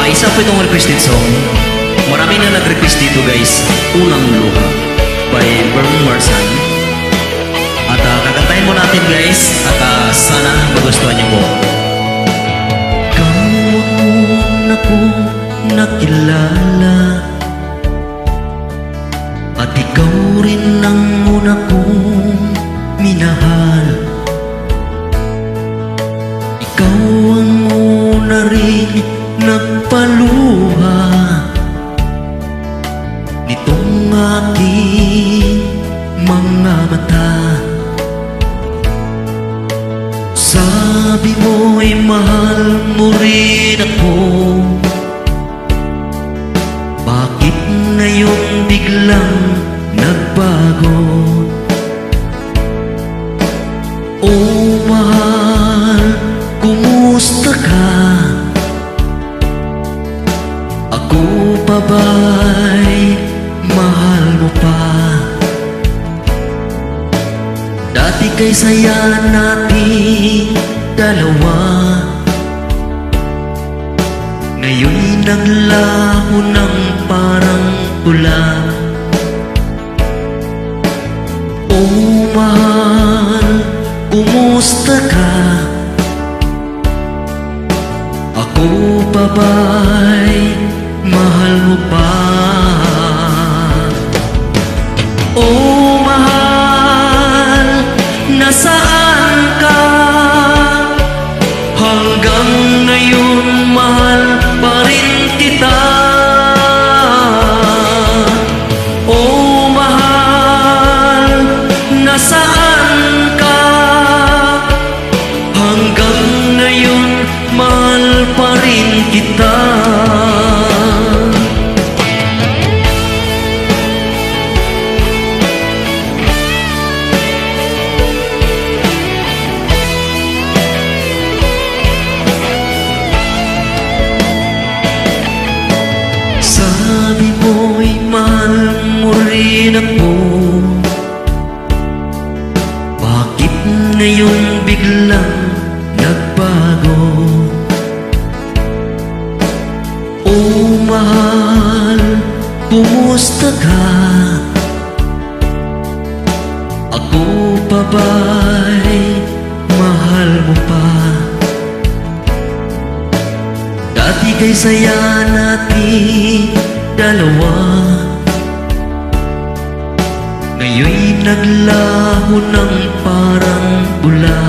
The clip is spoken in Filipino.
Isa po itong requested song. Marami na nag-request dito guys. Unang Luha by Bern Marsan. At kakantahin mo natin guys. At sana magustuhan niyo po. Ikaw ang akong nakilala, at ikaw rin ang una kong minahal. Ikaw ang una rin nagpaluha nitong aking mga mata. Sabi mo'y mahal mo rin ako. Bakit ngayon biglang nagbago? Oh mahal, kumusta ka? Ako pa ba'y mahal mo pa? Dati kay saya nating dalawa, ngayon'y naglaho ng parang pula. Oh mahal, kumusta ka? Ako pa ba'y mahal mo pa? Oh mahal, nasaan ka? Hanggang ngayon mahal pa rin kita. Oh mahal, nasaan ka? Hanggang ngayon mahal pa rin kita. Sabi mo'y mahal mo rin ako. Bakit ngayon biglang nagbago? Oh mahal, kumusta ka? Ako pa ba'y mahal mo pa? Dati kay saya nating dalawa, ngayon'y naglaho ng parang bula.